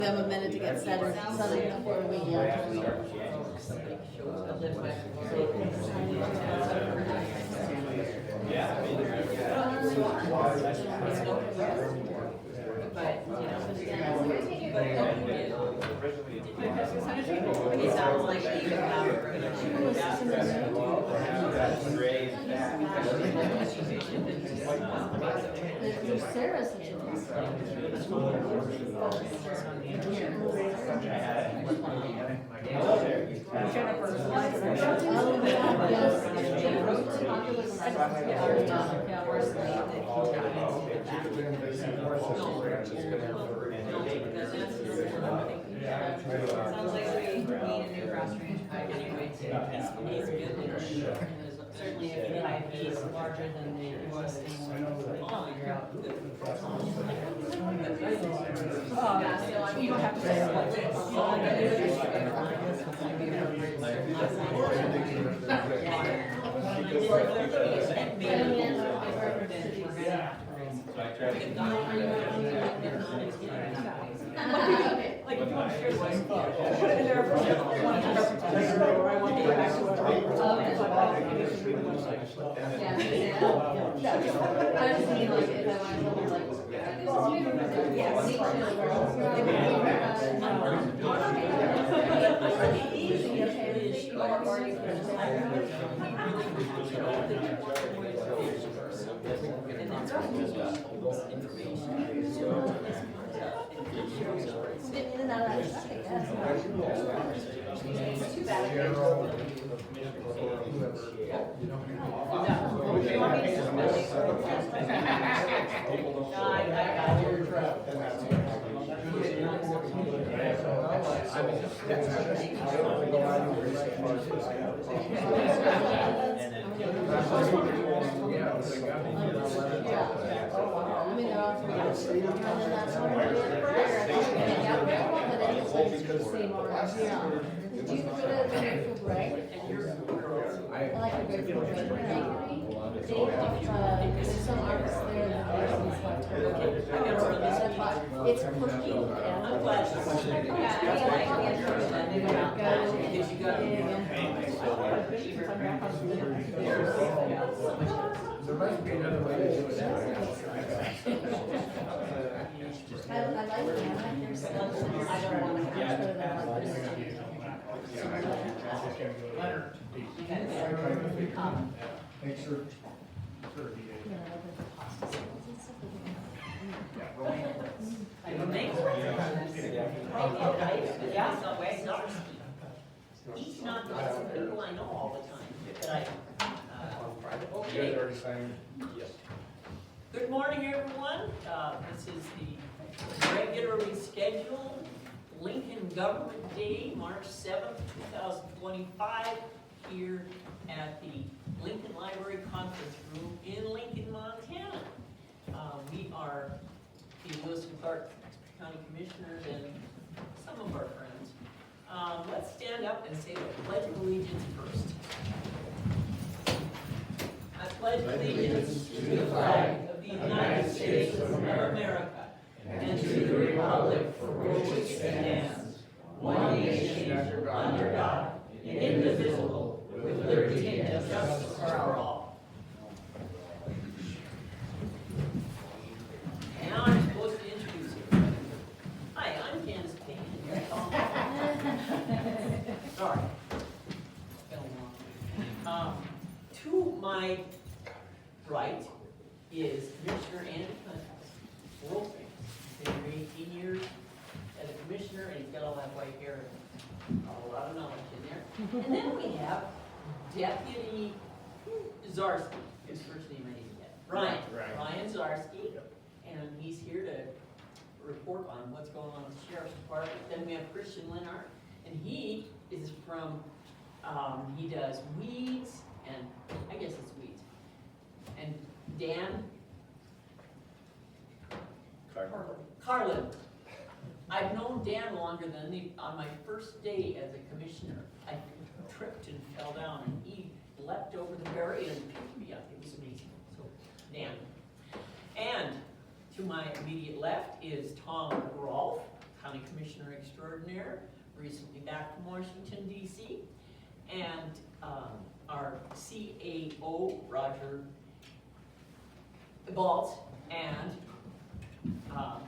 We have a minute to get settled before we it sounds like even now. Sarah's such a Sounds like we need a new cross range pipe anyway too. He's good and certainly if the pipe is larger than the existing one, we'll figure out. Yeah, so I mean, you don't have to say what. All I gotta do is like if you want to share one, put it in there for I want to get back to what I was thinking like if I want to like too bad. Do you go to the Grateful Bread? I like the Grateful Bread bakery. There's some artists there that there's some stuff. It's cooking and I'm glad. There must be another way to do it. I like them. I like their stuff. I don't want to have to like this. Make sure. He's not the people I know all the time, but okay. Good morning, everyone. This is the regularly scheduled Lincoln Government Day, March 7th, 2025, here at the Lincoln Library Conference Room in Lincoln, Montana. We are the Lewis and Clark County Commissioners and some of our friends. Let's stand up and say the Pledge of Allegiance first. I pledge allegiance to the flag of the United States of America and to the republic for which it stands, one nation under God, indivisible, with liberty and justice for all. Now I'm supposed to introduce you. Hi, I'm Candace Payne. Sorry. It's been a long day. To my right is Commissioner Andy Hunt, world famous. He's been here 18 years as a commissioner, and he's got all that white hair and a lot of knowledge in there. And then we have Deputy Zarsky, his first name I didn't get. Ryan Zarsky, and he's here to report on what's going on with the Sheriff's Department. Then we have Christian Linhart, and he is from, he does weeds, and I guess it's weeds. And Dan Carlin. I've known Dan longer than on my first day as a commissioner. I tripped and fell down, and he leapt over the barrier and picked me up. It was amazing. So, Dan. And to my immediate left is Tom Rolfe. County Commissioner Extraordinaire, recently back from Washington DC, and our CAO, Roger Baltz, and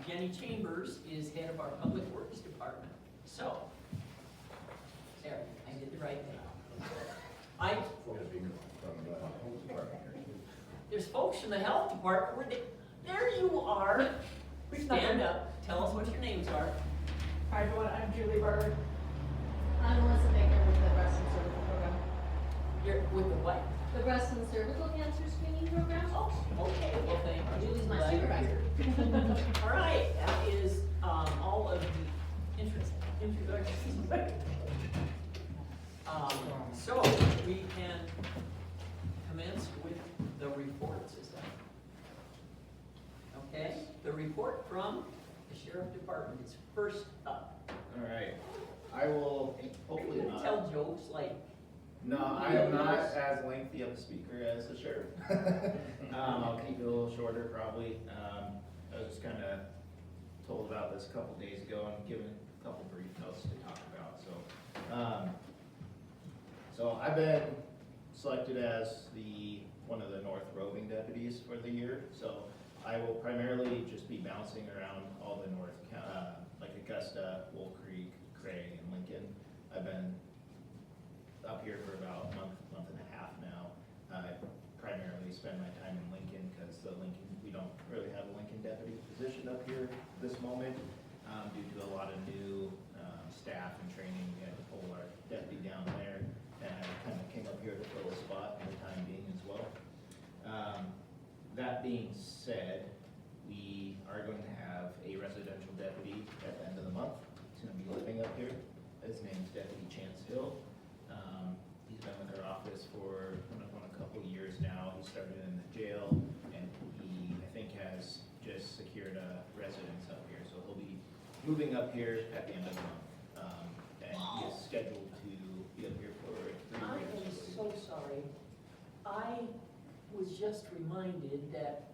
Jenny Chambers is head of our Public Works Department. So, there, I did the right thing. There's folks from the health department, there you are. Stand up, tell us what your names are. Hi everyone, I'm Julie Barber. I'm Melissa Baker with the breast and cervical program. You're with the what? The breast and cervical cancer screening program. Oh, okay, well, thank you. Julie's my Glad you're supervisor. here. All right, that is all of the introductions. So we can commence with the reports, is that? Okay, the report from the Sheriff Department is first up. All right, I will Are hopefully you gonna not. tell jokes like, No, I am not as lengthy of a speaker as the sheriff. I'll keep it a little shorter probably. I was just kind of told about this a couple days ago and given a couple brief notes to talk about. So I've been selected as one of the North roving deputies for the year. So I will primarily just be bouncing around all the North, like Augusta, Wolf Creek, Craig, and Lincoln. I've been up here for about a month and a half now. I primarily spend my time in Lincoln because we don't really have a Lincoln deputy position up here at this moment due to a lot of new staff and training. We had to pull our deputy down there, and I kind of came up here to fill a spot for the time being as well. That being said, we are going to have a residential deputy at the end of the month. He's going to be living up here. His name's Deputy Chance Hill. He's been with our office for a couple of years now. He started in the jail, and he, I think, has just secured a residence up here. So he'll be moving up here at the end of the month. And he is scheduled to be up here for 3 I years. am so sorry. I was just reminded that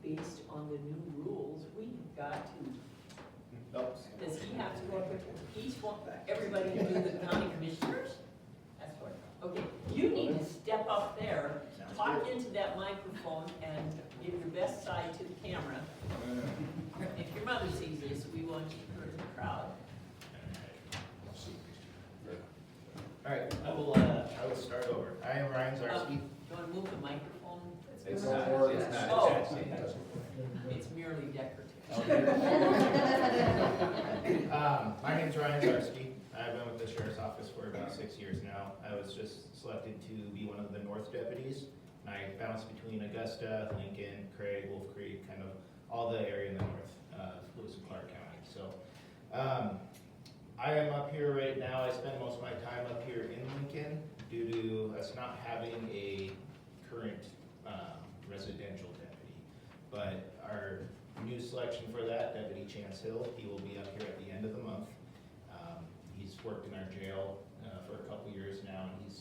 based on the new rules, we've got to, Oops. does he have to go up there? He's want everybody to do the county commissioners? That's what, okay, you need to step up there, Sounds talk good. into that microphone and give your best side to the camera. If your mother sees this, we want you to in the crowd. All right, I will start over. I am Ryan Do Zarski. you want to move the microphone? It's not. Oh, it's merely decorative. My name's Ryan Zarski. I've been with the sheriff's office for about 6 years now. I was just selected to be one of the North deputies. And I bounce between Augusta, Lincoln, Craig, Wolf Creek, kind of all the area in the north of Lewis and Clark County. So I am up here right now. I spend most of my time up here in Lincoln due to us not having a current residential deputy. But our new selection for that, Deputy Chance Hill, he will be up here at the end of the month. He's worked in our jail for a couple years now, and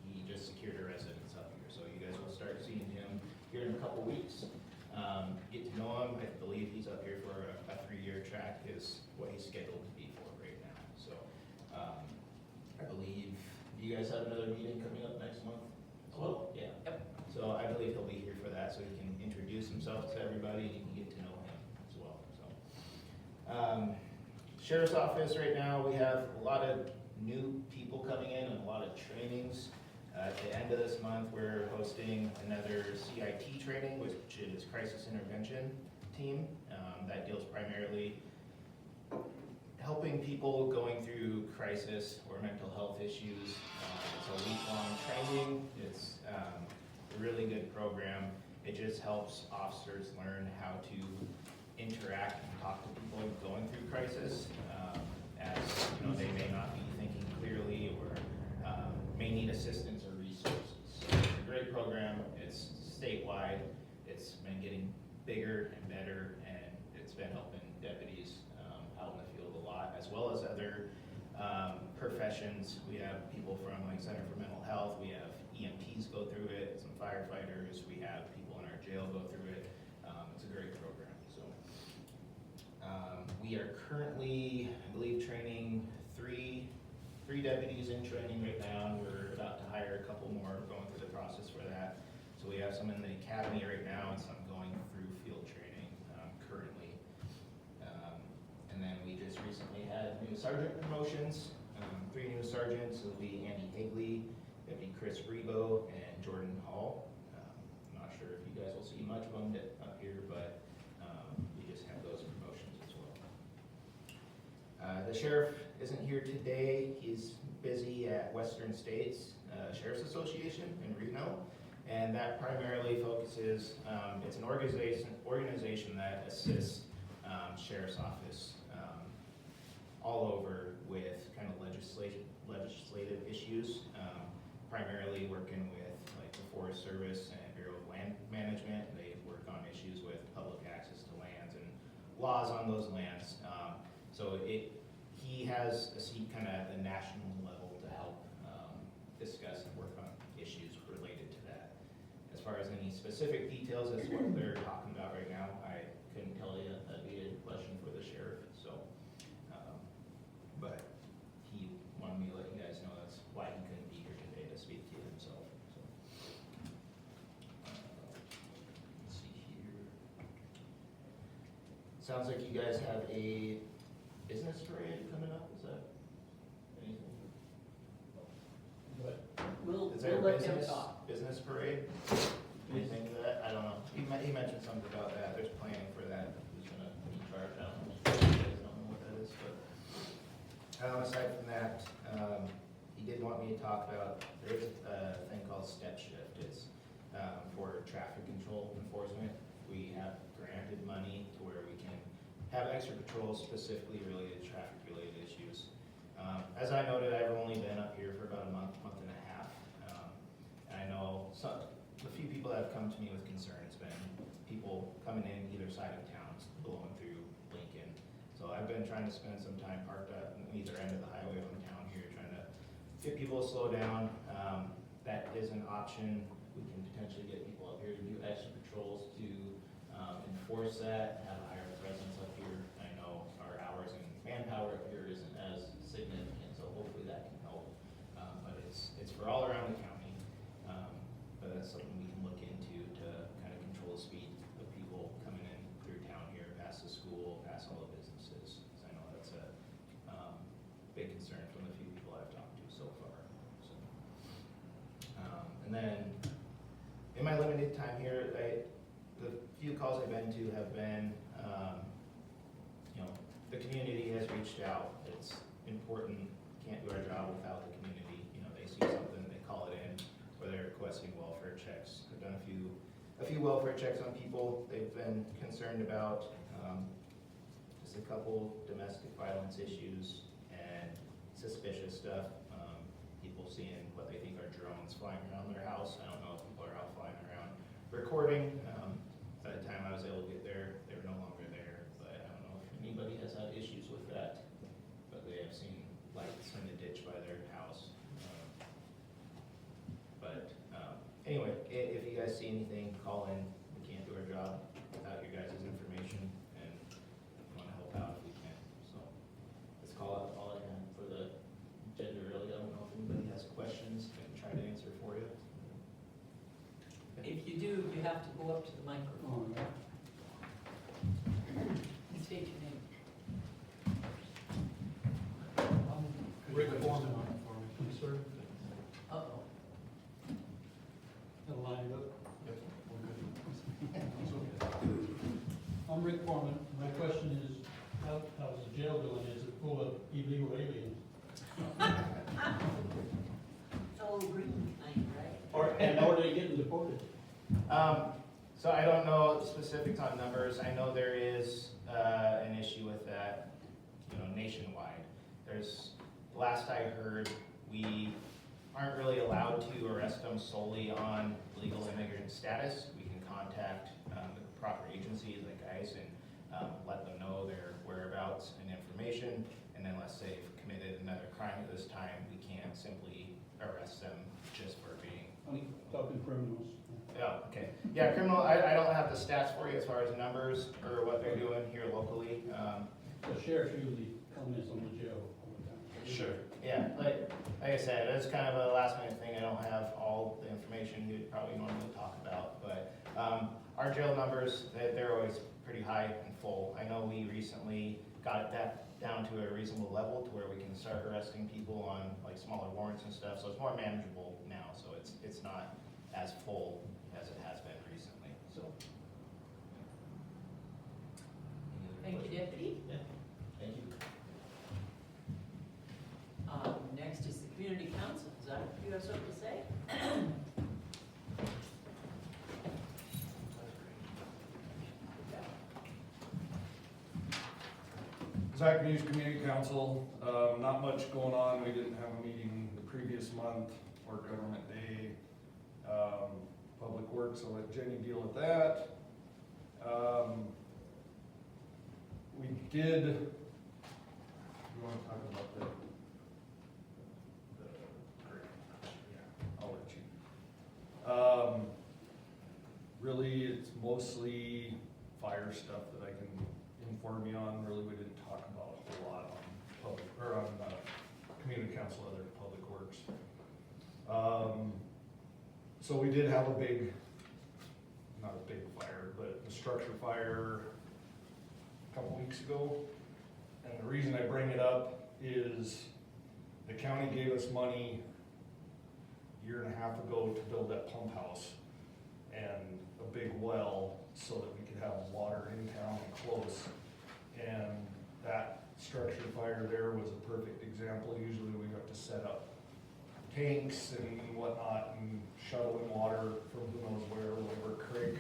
he just secured a residence up here. So you guys will start seeing him here in a couple weeks. Get to know him. I believe he's up here for a 3-year track is what he's scheduled to be for right now. So I believe, do you guys have another meeting coming up next month? Well, Yeah. yep. So I believe he'll be here for that, so he can introduce himself to everybody and you can get to know him as well. So Sheriff's Office right now, we have a lot of new people coming in and a lot of trainings. At the end of this month, we're hosting another CIT training, which is Crisis Intervention Team. That deals primarily helping people going through crisis or mental health issues. It's a week-long training. It's a really good program. It just helps officers learn how to interact and talk to people going through crisis, as you know, they may not be thinking clearly or may need assistance or resources. So it's a great program. It's statewide. It's been getting bigger and better, and it's been helping deputies out in the field a lot, as well as other professions. We have people from like Center for Mental Health. We have EMTs go through it, some firefighters. We have people in our jail go through it. It's a great program. So We are currently, I believe, training three deputies in training right now, and we're about to hire a couple more, going through the process for that. So we have some in the academy right now and some going through field training currently. And then we just recently had new sergeant promotions, 3 new sergeants. It'll be Andy Higley, Deputy Chris Rebo, and Jordan Hall. I'm not sure if you guys will see much of them up here, but we just have those promotions as well. The sheriff isn't here today. He's busy at Western States Sheriff's Association in Reno, and that primarily focuses, it's an organization that assists sheriff's office all over with kind of legislative issues, primarily working with like the Forest Service and Bureau of Land Management. They work on issues with public access to lands and laws on those lands. So he has a seat kind of at the national level to help discuss and work on issues related to that. As far as any specific details as to what they're talking about right now, I couldn't tell you. That'd be a question for the sheriff. So, but he wanted me to let you guys know that's why he couldn't be here today to speak to you himself. So, let's see here. Sounds like you guys have a business parade coming up. Is that anything? We'll Is there a let him talk. business parade? Anything to that? I don't know. He mentioned something about that. There's planning for that. Who's gonna be in charge? I don't know. You guys don't know what that is, but aside from that, he did want me to talk about, there's a thing called step shift. It's for traffic control enforcement. We have granted money to where we can have extra patrols specifically related to traffic related issues. As I noted, I've only been up here for about a month and a half. And I know a few people have come to me with concerns, been people coming in either side of town, blowing through Lincoln. So I've been trying to spend some time parked up on either end of the highway on town here, trying to get people to slow down. That is an option. We can potentially get people up here to do extra patrols to enforce that, have a higher presence up here. I know our hours and manpower up here isn't as significant, so hopefully that can help. But it's for all around the county. But that's something we can look into to kind of control the speed of people coming in through town here, past the school, past all the businesses. So I know that's a big concern from the few people I've talked to so far. So, and then in my limited time here, the few calls I've been to have been, the community has reached out. It's important. Can't do our job without the community. They see something, they call it in, or they're requesting welfare checks. I've done a few welfare checks on people. They've been concerned about just a couple domestic violence issues and suspicious stuff. People seeing what they think are drones flying around their house. I don't know if people are out flying around recording. By the time I was able to get there, they were no longer there. But I don't know if anybody has had issues with that. But they have seen lights in the ditch by their house. Anyway, if you guys see anything, call in. We can't do our job without your guys' information, and we want to help out if we can. So let's call out all I can for the agenda. Really, I don't know if anybody has questions. I can try to answer for you. If you do, you have to go up to the microphone. And state your name. Rick Foreman on it for me, please, sir. Uh-oh. That'll line it up. Yep. I'm Rick Foreman. My question is, how's the jail doing? Is it full of illegal aliens? It's all green tonight, right? Or are they getting deported? So I don't know specifics on numbers. I know there is an issue with that, nationwide. Last I heard, we aren't really allowed to arrest them solely on legal immigrant status. We can contact the proper agencies like ICE and let them know their whereabouts and information. And then let's say if committed another crime at this time, we can't simply arrest them just for being only talking criminals. Yeah, okay. Yeah, criminal, I don't have the stats for you as far as numbers or what they're doing here locally. The sheriff usually comments on the jail all the time. Sure. Yeah, like I said, it's kind of a last minute thing. I don't have all the information you'd probably normally talk about, but our jail numbers, they're always pretty high and full. I know we recently got that down to a reasonable level to where we can start arresting people on like smaller warrants and stuff, so it's more manageable now, so it's not as full as it has been recently, so. Any other Thank you, Deputy. Yeah, thank you. Next is the Community Council. Zach, do you have something to say? Zach News Community Council, not much going on. We didn't have a meeting the previous month or Government Day. Public Works, I'll let Jenny deal with that. We did, you wanna talk about the yeah, I'll let you. Really, it's mostly fire stuff that I can inform you on. Really, we didn't talk about a whole lot on public, or on community council, other public works. So we did have a big, not a big fire, but a structure fire a couple weeks ago. And the reason I bring it up is the county gave us money a year and a half ago to build that pump house and a big well so that we could have water in town and close. And that structure fire there was a perfect example. Usually we have to set up tanks and whatnot and shuttle in water from who knows where, whatever creek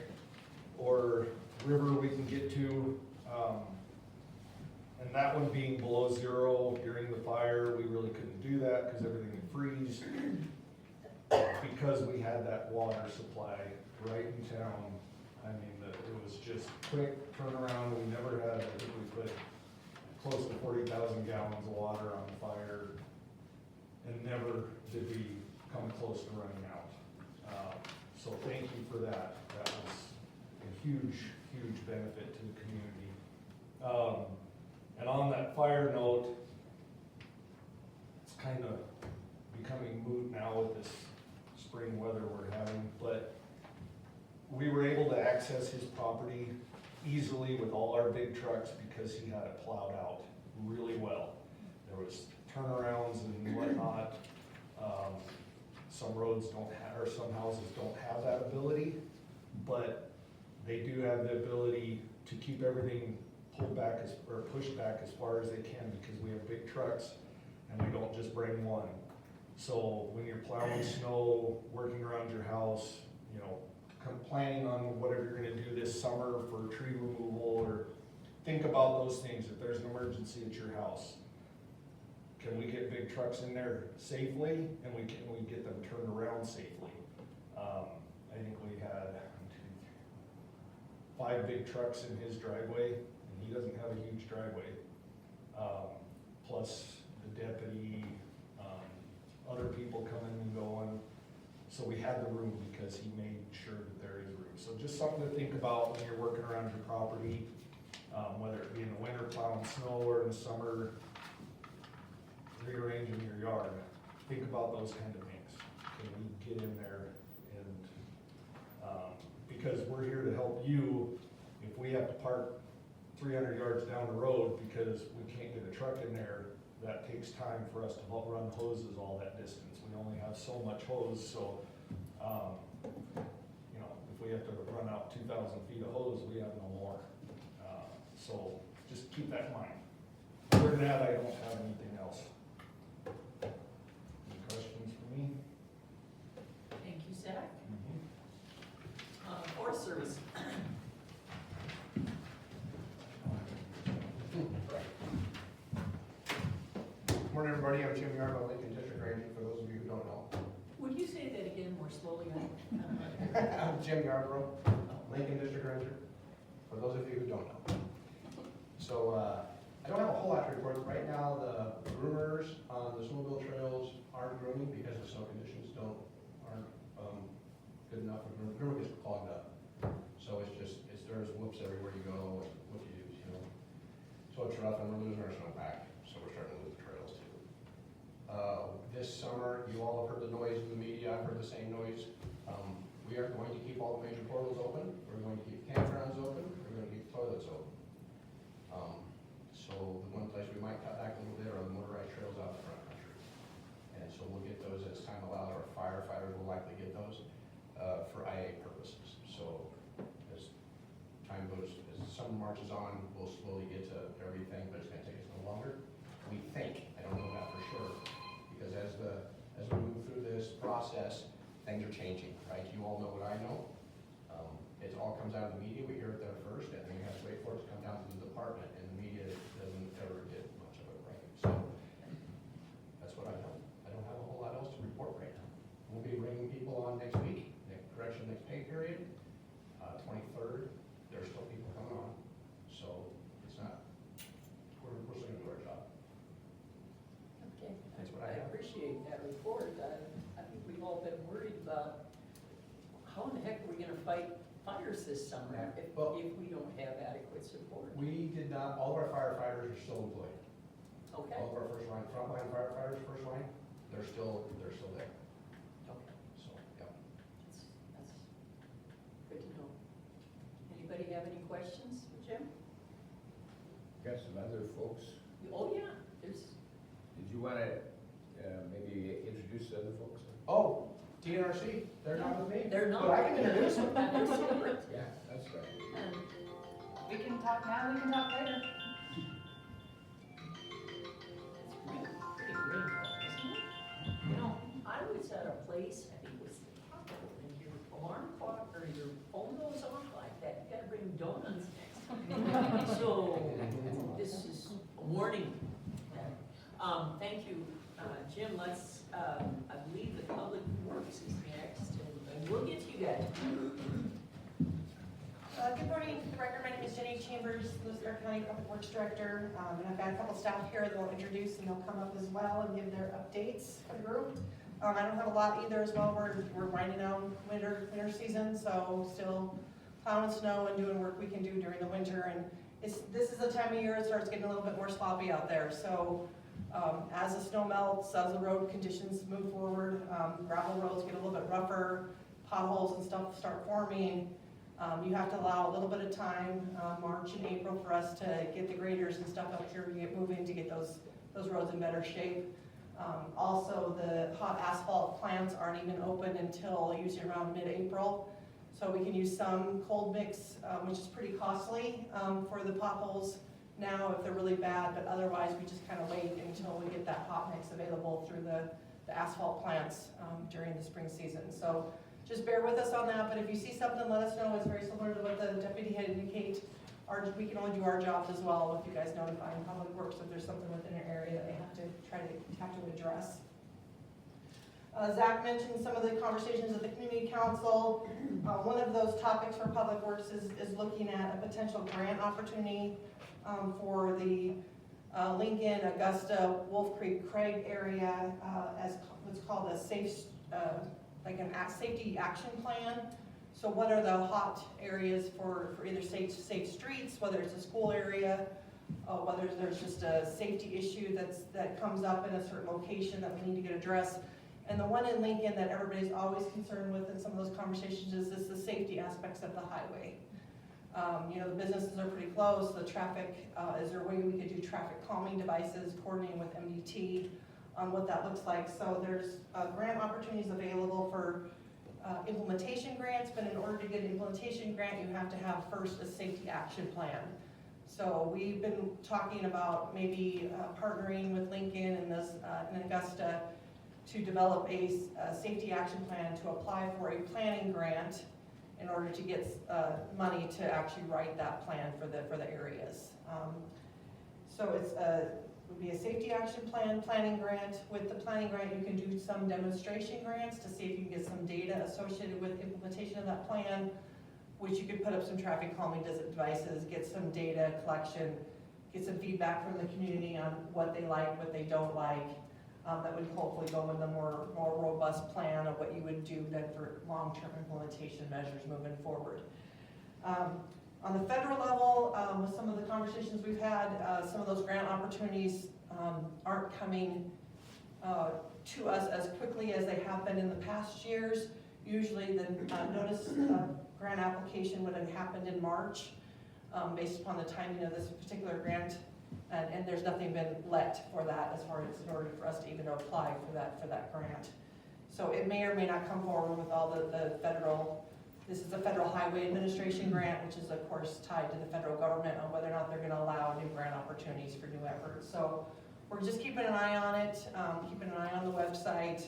or river we can get to. And that one being below zero during the fire, we really couldn't do that because everything would freeze. Because we had that water supply right in town, I mean, it was just quick turnaround. We never had, I think we put close to 40,000 gallons of water on the fire, and never did we come close to running out. So thank you for that. That was a huge, huge benefit to the community. And on that fire note, it's kind of becoming moot now with this spring weather we're having, but we were able to access his property easily with all our big trucks because he had it plowed out really well. There was turnarounds and whatnot. Some roads don't have, or some houses don't have that ability, but they do have the ability to keep everything pulled back or pushed back as far as they can because we have big trucks and we don't just bring one. So when you're plowing snow, working around your house, you know, planning on whatever you're gonna do this summer for tree removal, or think about those things. If there's an emergency at your house, can we get big trucks in there safely, and can we get them turned around safely? I think we had 5 big trucks in his driveway, and he doesn't have a huge driveway. Plus the deputy, other people coming and going. So we had the room because he made sure that there is room. So just something to think about when you're working around your property, whether it be in the winter plowing snow or in the summer rearranging your yard. Think about those kind of things. Can we get in there and, because we're here to help you. If we have to park 300 yards down the road because we can't get a truck in there, that takes time for us to run hoses all that distance. We only have so much hose, so, you know, if we have to run out 2,000 feet of hose, we have no more. So just keep that in mind. Other than that, I don't have anything else. Any questions for me? Thank you, Zach. Forest Service. Morning, everybody. I'm Jim Yarbo, Lincoln District Ranger, for those of you who don't know. Would you say that again more slowly? I'm Jim Yarborough, Lincoln District Ranger, for those of you who don't know. So, I don't have a whole lot to report. Right now, the groomers on the snowmobile trails aren't grooming because the snow conditions aren't good enough, river gets clogged up. So there's whoops everywhere you go, and what do you use, you know? So it's rough, and we're losing our snowpack, so we're starting to lose the trails too. This summer, you all have heard the noise in the media, I've heard the same noise. We are going to keep all the major portals open, we're going to keep campgrounds open, we're going to keep toilets open. So the one place we might cut back a little bit are the motorized trails out in the front country. And so we'll get those as time allows, our firefighters will likely get those for IA purposes. So as time goes, as summer marches on, we'll slowly get to everything, but it's gonna take us a little longer. We think, I don't know that for sure, because as we move through this process, things are changing, right? You all know what I know. It all comes out of the media, we hear it there first, and then we have to wait for it to come down to the department, and the media doesn't ever get much of it right. So that's what I know. I don't have a whole lot else to report right now. We'll be bringing people on next week, next pay period, 23rd. There's still people coming on, so it's not, we're still gonna do our job. Okay. That's what I I have. appreciate that report. I think we've all been worried about how in the heck are we gonna fight fires this summer Well- if we don't have adequate support? We did not, all of our firefighters are still employed. Okay, All of our first line, frontline firefighters, first line, they're still there. okay, So, yeah. that's good to know. Anybody have any questions for Jim? Got some other folks. Oh, yeah, there's, Did you want to maybe introduce the other folks? Oh, DNRC, they're not with me. they're not. But I can introduce them. They're separate. Yeah, that's right. And We can talk now, we can talk later. it's pretty great, isn't it? You know, I was at a place, I think it was the Taco, and your alarm clock or your phone goes off like that, you gotta bring donuts next. So, this is a warning. Thank you, Jim. Let's, I believe the Public Works is next, and we'll get to you guys. Good morning. For the record, my name is Jenny Chambers, Louis County Public Works Director, and I've got a couple staff here that will introduce and they'll come up as well and give their updates for the group. I don't have a lot either as well. We're winding down winter season, so still plowing snow and doing work we can do during the winter. And this is the time of year it starts getting a little bit more sloppy out there. So as the snow melts, as the road conditions move forward, gravel roads get a little bit rougher, potholes and stuff start forming. You have to allow a little bit of time, March and April, for us to get the graders and stuff up here to get moving, to get those roads in better shape. Also, the hot asphalt plants aren't even open until usually around mid-April. So we can use some cold mix, which is pretty costly for the potholes now if they're really bad, but otherwise we just kind of wait until we get that hot mix available through the asphalt plants during the spring season. So just bear with us on that, but if you see something, let us know. It's very similar to what the deputy had indicated. We can only do our jobs as well with you guys notifying Public Works if there's something within your area that they have to address. Zach mentioned some of the conversations at the community council. One of those topics for Public Works is looking at a potential grant opportunity for the Lincoln, Augusta, Wolf Creek, Craig area as what's called a safety action plan. So what are the hot areas for either safe streets, whether it's a school area, whether there's just a safety issue that comes up in a certain location that we need to get addressed. And the one in Lincoln that everybody's always concerned with in some of those conversations is the safety aspects of the highway. The businesses are pretty close, the traffic, is there a way we could do traffic calming devices, coordinating with MDT on what that looks like. So there's grant opportunities available for implementation grants, but in order to get an implementation grant, you have to have first a safety action plan. So we've been talking about maybe partnering with Lincoln and Augusta to develop a safety action plan to apply for a planning grant in order to get money to actually write that plan for the areas. So would be a safety action plan, planning grant. With the planning grant, you can do some demonstration grants to see if you can get some data associated with implementation of that plan, which you could put up some traffic calming devices, get some data collection, get some feedback from the community on what they like, what they don't like. that would hopefully go with a more robust plan of what you would do then for long-term implementation measures moving forward. On the federal level, with some of the conversations we've had, some of those grant opportunities aren't coming to us as quickly as they have been in the past years. Usually the notice grant application would have happened in March based upon the timing of this particular grant, and there's nothing been let for that as far as in order for us to even apply for that grant. So it may or may not come forward with all the federal. This is a Federal Highway Administration grant, which is of course tied to the federal government on whether or not they're going to allow new grant opportunities for new efforts. So we're just keeping an eye on it, keeping an eye on the website,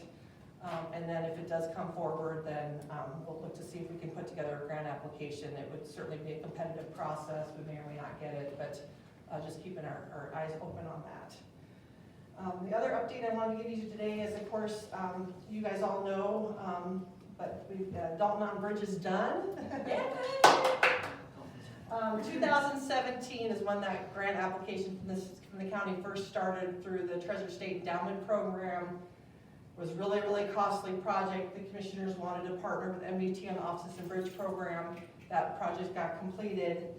and then if it does come forward, then we'll look to see if we can put together a grant application. It would certainly be a competitive process. We may or may not get it, but just keeping our eyes open on that. The other update I wanted to give you today is, of course, you guys all know, but we've Dalton Mountain Bridge is done. 2017 is when that grant application from the county first started through the Treasure State Endowment Program. It was really, really costly project. The commissioners wanted to partner with MDT on the Off System Bridge Program. That project got completed.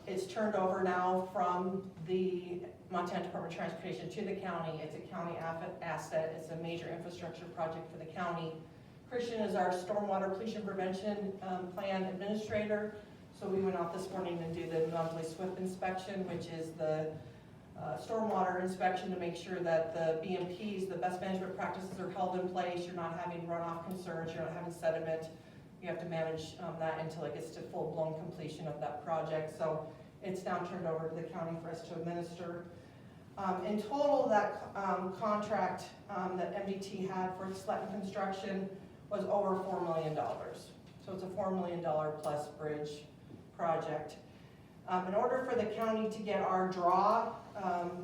It's turned over now from the Montana Department of Transportation to the county. It's a county asset. It's a major infrastructure project for the county. Christian is our stormwater pollution prevention plan administrator. So we went out this morning and do the monthly SWIP inspection, which is the stormwater inspection to make sure that the BMPs, the best management practices, are held in place. You're not having runoff concerns. You're not having sediment. You have to manage that until it gets to full-blown completion of that project. So it's now turned over to the county for us to administer. In total, that contract that MDT had for Sletton construction was over $4 million. So it's a $4 million plus bridge project. In order for the county to get our draw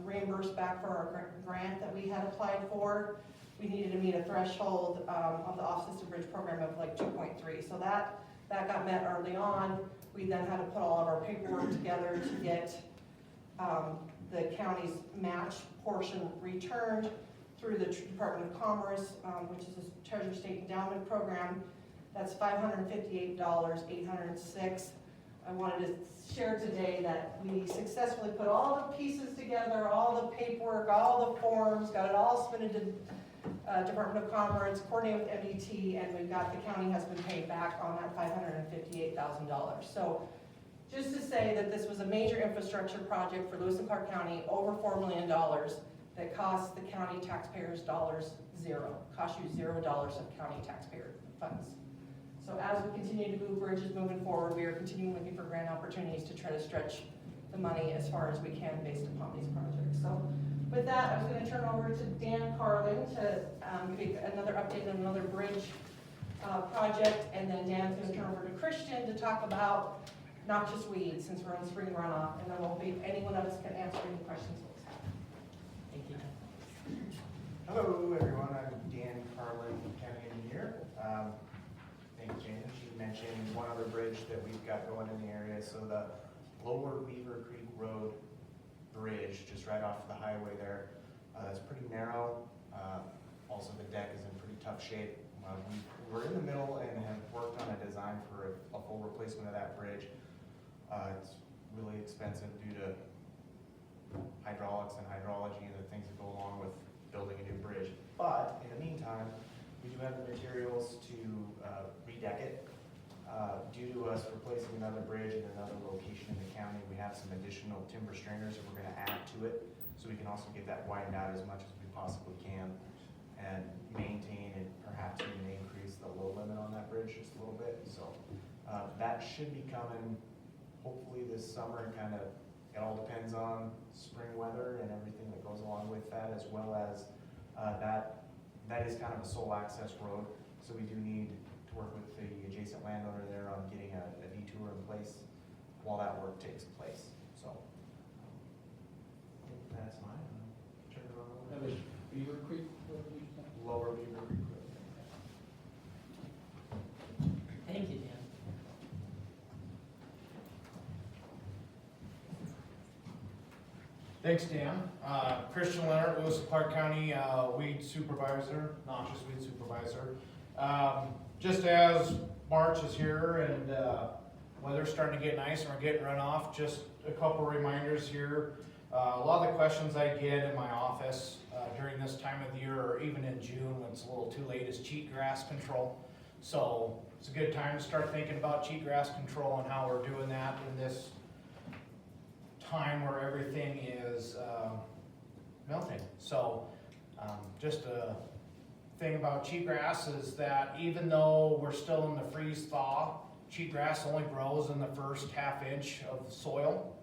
reimbursed back for our grant that we had applied for, we needed to meet a threshold of the off-system bridge program of like 2.3. So that got met early on. We then had to put all of our paperwork together to get the county's match portion returned through the Department of Commerce, which is a Treasure State Endowment Program. That's $558, $806. I wanted to share today that we successfully put all the pieces together, all the paperwork, all the forms, got it all submitted to Department of Commerce, coordinated with MDT, and we've got, the county has been paid back on that $558,000. So just to say that this was a major infrastructure project for Lewis and Clark County, over $4 million, that cost the county taxpayers zero, cost you $0 of county taxpayer funds. So as we continue to move bridges moving forward, we are continuing looking for grant opportunities to try to stretch the money as far as we can based upon these projects. So with that, I was going to turn over to Dan Carlin to give you another update on another bridge project, and then Dan's going to turn over to Christian to talk about noxious weeds, since we're on spring runoff, and then we'll be, any one of us can answer any questions folks have. Thank you. Hello, everyone. I'm Dan Carlin, county engineer. Thanks, Jane. She mentioned one other bridge that we've got going in the area. So the Lower Beaver Creek Road bridge, just right off the highway there, that's pretty narrow. Also, the deck is in pretty tough shape. We're in the middle and have worked on a design for a full replacement of that bridge. It's really expensive due to hydraulics and hydrology and the things that go along with building a new bridge. But in the meantime, we do have the materials to redeck it. Due to us replacing another bridge in another location in the county, we have some additional timber stringers that we're going to add to it, so we can also get that widened out as much as we possibly can and maintain and perhaps even increase the load limit on that bridge just a little bit. So that should be coming hopefully this summer. Kind of, it all depends on spring weather and everything that goes along with that, as well as that is kind of a sole access road, so we do need to work with the adjacent landowner there on getting a detour in place while that work takes place. So I think that's mine. Turn it over. That was Beaver Creek, what did you say? Lower Beaver Creek Road. Thank you, Dan. Thanks, Dan. Christian Leonard, Lewis and Clark County weed supervisor, noxious weed supervisor. Just as March is here and weather's starting to get nice and we're getting runoff, just a couple reminders here. A lot of the questions I get in my office during this time of the year, or even in June when it's a little too late, is cheatgrass control. So it's a good time to start thinking about cheatgrass control and how we're doing that in this time where everything is melting. So just a thing about cheatgrass is that even though we're still in the freeze thaw, cheatgrass only grows in the first ½ inch of the soil.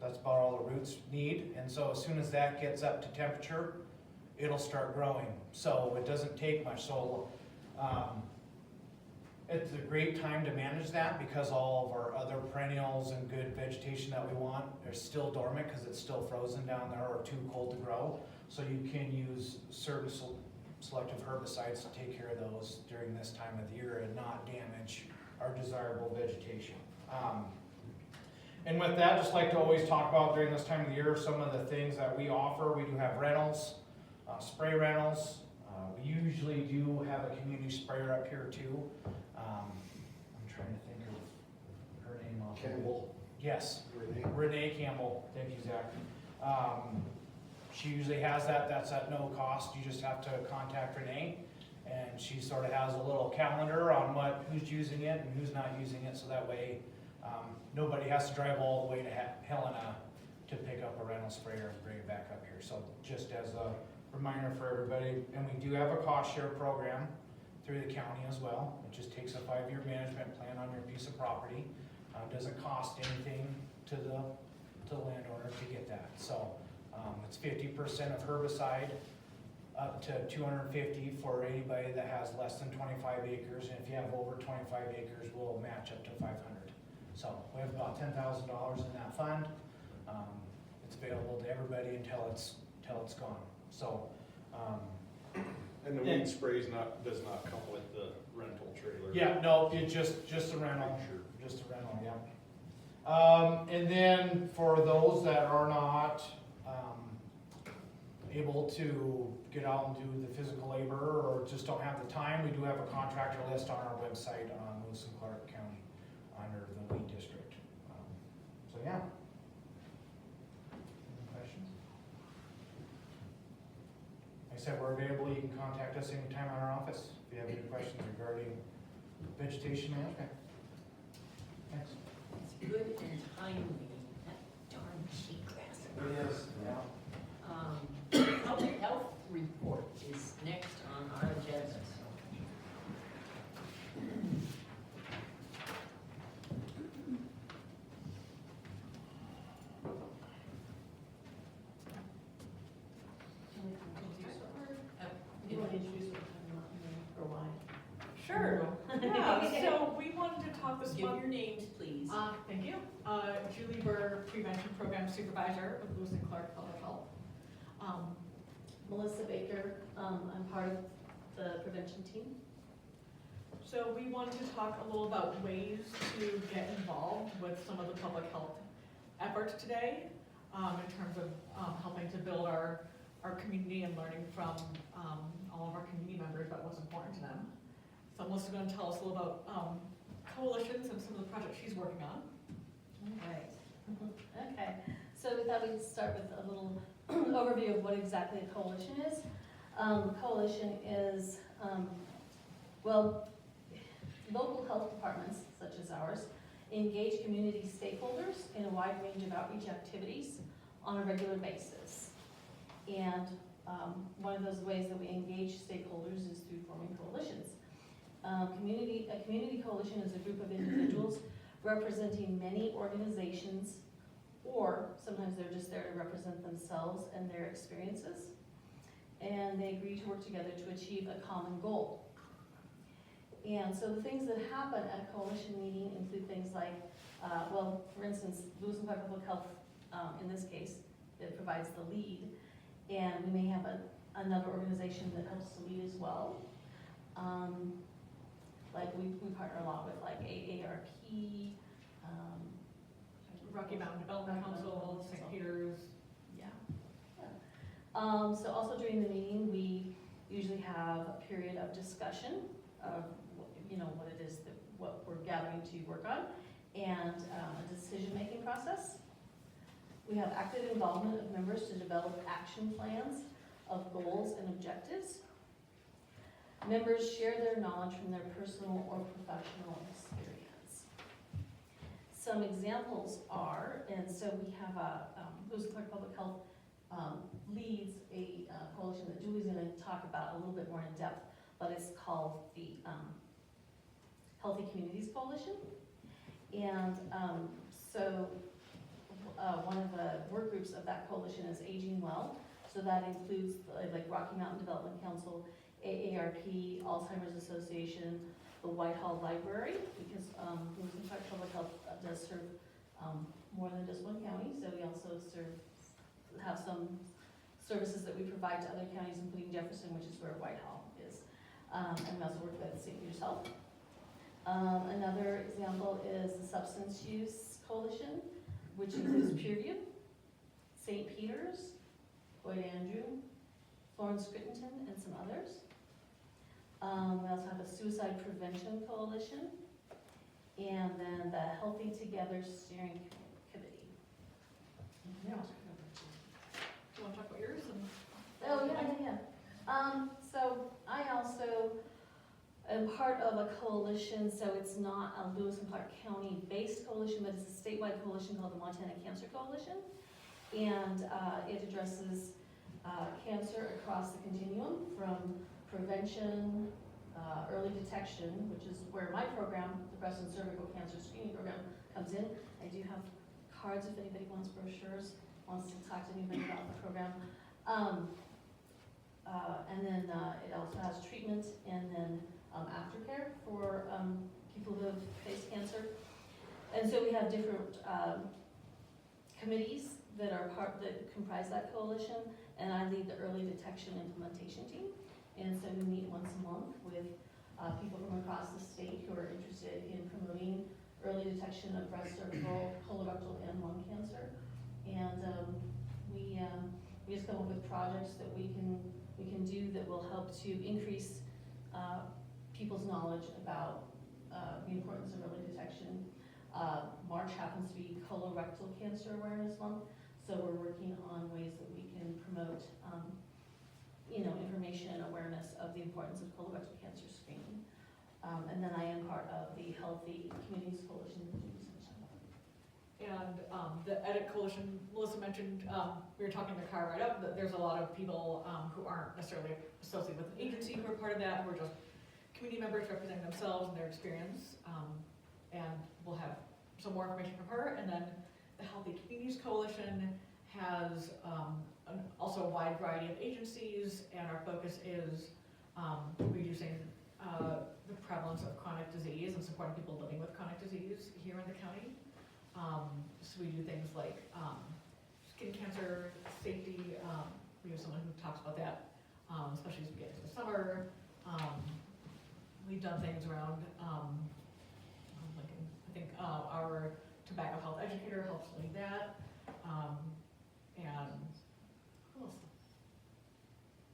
That's about all the roots need. And so as soon as that gets up to temperature, it'll start growing. So it doesn't take much. So it's a great time to manage that because all of our other perennials and good vegetation that we want are still dormant because it's still frozen down there or too cold to grow. So you can use certain selective herbicides to take care of those during this time of the year and not damage our desirable vegetation. And with that, just like to always talk about during this time of the year, some of the things that we offer. We do have rentals, spray rentals. We usually do have a community sprayer up here too. I'm trying to think of her name. Campbell. Yes, Renee Campbell. Thank you, Zach. She usually has that. That's at no cost. You just have to contact Renee, and she sort of has a little calendar on who's using it and who's not using it, so that way nobody has to drive all the way to Helena to pick up a rental sprayer and bring it back up here. So just as a reminder for everybody, and we do have a cost share program through the county as well. It just takes a 5-year management plan on your piece of property. Doesn't cost anything to the landowner to get that. So it's 50% of herbicide up to 250 for anybody that has less than 25 acres. And if you have over 25 acres, we'll match up to 500. So we have about $10,000 in that fund. It's available to everybody until it's gone. So. And the weed sprays does not come with the rental trailer? Yeah, no, it's just a rental. Sure. Just a rental, yeah. And then for those that are not able to get out and do the physical labor or just don't have the time, we do have a contractor list on our website on Lewis and Clark County under the weed district. So yeah. Any questions? Like I said, we're available. You can contact us anytime in our office if you have any questions regarding vegetation management. Thanks. It's good and timely, that darn cheatgrass. It is, yeah. Public health report is next on our agenda. You want to introduce what I'm not doing or why? Sure, yeah, so we wanted to talk this Give month. your names, please. Thank you. Julie Burr, Prevention Program Supervisor of Lewis and Clark Public Health. Melissa Baker, I'm part of the prevention team. So we wanted to talk a little about ways to get involved with some of the public health efforts today, in terms of helping to build our community and learning from all of our community members about what's important to them. So Melissa's going to tell us a little about coalitions and some of the projects she's working on. All right. Okay, so we thought we'd start with a little overview of what exactly a coalition is. Coalition is, well, local health departments, such as ours, engage community stakeholders in a wide range of outreach activities on a regular basis. And one of those ways that we engage stakeholders is through forming coalitions. A community coalition is a group of individuals representing many organizations, or sometimes they're just there to represent themselves and their experiences. And they agree to work together to achieve a common goal. And so the things that happen at a coalition meeting include things like, well, for instance, Lewis and Clark Public Health, in this case, it provides the lead. And we may have another organization that helps to lead as well. Like we partner a lot with like AARP, Rocky Mountain Development Council, St. Peter's. Yeah. So also during the meeting, we usually have a period of discussion of, what it is that, what we're gathering to work on, and a decision-making process. We have active involvement of members to develop action plans of goals and objectives. Members share their knowledge from their personal or professional experience. Some examples are, and so we have Lewis and Clark Public Health leads a coalition that Julie's going to talk about a little bit more in depth, but it's called the Healthy Communities Coalition. And one of the work groups of that coalition is Aging Well. So that includes like Rocky Mountain Development Council, AARP, Alzheimer's Association, the Whitehall Library, because Lewis and Clark Public Health does serve more than just one county. So we also have some services that we provide to other counties, including Jefferson, which is where Whitehall is. And we also work with St. Peter's Health. Another example is the Substance Use Coalition, which includes Peerview, St. Peter's, Boyd Andrew, Florence Crittenton, and some others. We also have a Suicide Prevention Coalition, and then the Healthy Together Steering Committee. Do you want to talk about yours? Oh, yeah. So I also am part of a coalition, so it's not a Lewis and Clark County-based coalition, but it's a statewide coalition called the Montana Cancer Coalition. And it addresses cancer across the continuum from prevention, early detection, which is where my program, the breast and cervical cancer screening program, comes in. I do have cards if anybody wants brochures, wants to talk to anybody about the program. And then it also has treatment and then aftercare for people who have faced cancer. And so we have different committees that comprise that coalition, and I lead the early detection implementation team. And so we meet once a month with people from across the state who are interested in promoting early detection of breast, cervical, colorectal, and lung cancer. And we just come up with projects that we can do that will help to increase people's knowledge about the importance of early detection. March happens to be Colorectal Cancer Awareness Month, so we're working on ways that we can promote information and awareness of the importance of colorectal cancer screening. And then I am part of the Healthy Communities Coalition. And the EDIT Coalition, Melissa mentioned, we were talking in the car right up, that there's a lot of people who aren't necessarily associated with an agency who are part of that, who are just community members representing themselves and their experience. And we'll have some more information from her. And then the Healthy Communities Coalition has also a wide variety of agencies, and our focus is reducing the prevalence of chronic disease and supporting people living with chronic disease here in the county. So we do things like skin cancer, safety. We have someone who talks about that, especially as we get into the summer. We've done things around, I think our tobacco health educator helps lead that. And who else?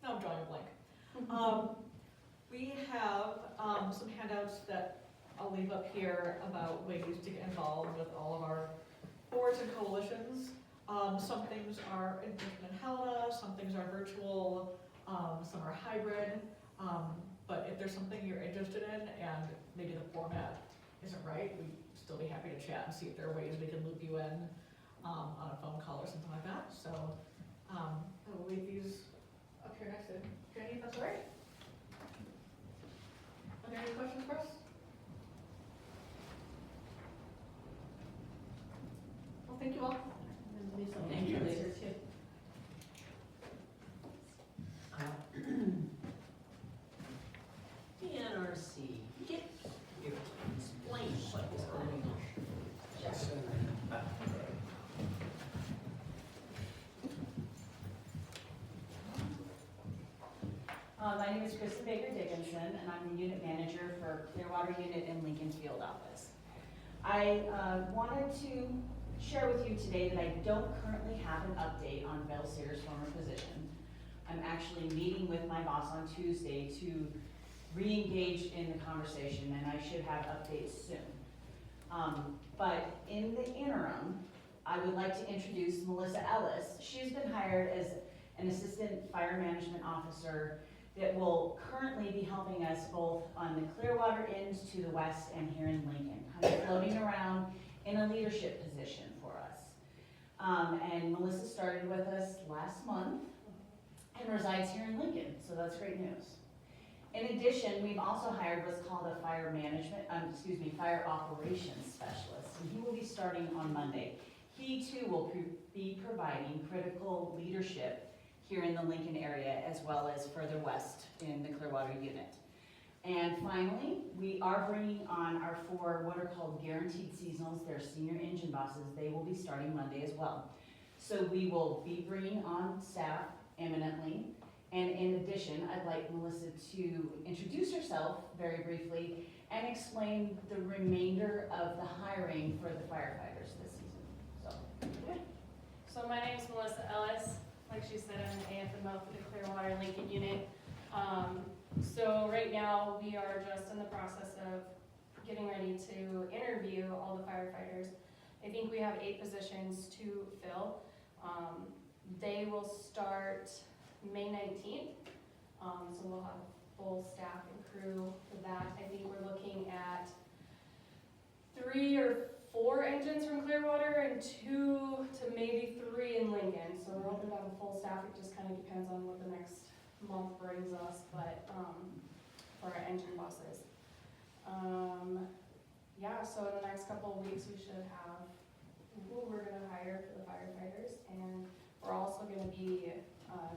No, I'm drawing a blank. We have some handouts that I'll leave up here about ways to get involved with all of our boards and coalitions. Some things are in person in Helena, some things are virtual, some are hybrid. But if there's something you're interested in and maybe the format isn't right, we'd still be happy to chat and see if there are ways we can loop you in on a phone call or something like that. So I will leave these up here next to Jenny, if that's all right. Are there any questions for us? Well, thank you all. Thank you. Later too. DNRC, explain what is going on. Yes. My name is Kristen Baker Dickinson, and I'm the unit manager for Clearwater Unit in Lincoln Field Office. I wanted to share with you today that I don't currently have an update on Bill Sears' former position. I'm actually meeting with my boss on Tuesday to re-engage in the conversation, and I should have updates soon. But in the interim, I would like to introduce Melissa Ellis. She's been hired as an assistant fire management officer that will currently be helping us both on the Clearwater end to the west and here in Lincoln, kind of floating around in a leadership position for us. And Melissa started with us last month and resides here in Lincoln, so that's great news. In addition, we've also hired what's called a fire operations specialist, and he will be starting on Monday. He too will be providing critical leadership here in the Lincoln area as well as further west in the Clearwater unit. And finally, we are bringing on our 4 what are called guaranteed seasonals. They're senior engine bosses. They will be starting Monday as well. So we will be bringing on staff imminently. And in addition, I'd like Melissa to introduce herself very briefly and explain the remainder of the hiring for the firefighters this season. So my name is Melissa Ellis. Like she said, I'm an AFMO for the Clearwater Lincoln unit. So right now we are just in the process of getting ready to interview all the firefighters. I think we have 8 positions to fill. They will start May 19th. So we'll have full staff and crew for that. I think we're looking at 3 or 4 engines from Clearwater and 2 to maybe 3 in Lincoln. So we're hoping to have a full staff. It just kind of depends on what the next month brings us, but for our engine buses. Yeah, so in the next couple of weeks we should have who we're going to hire for the firefighters, and we're also going to be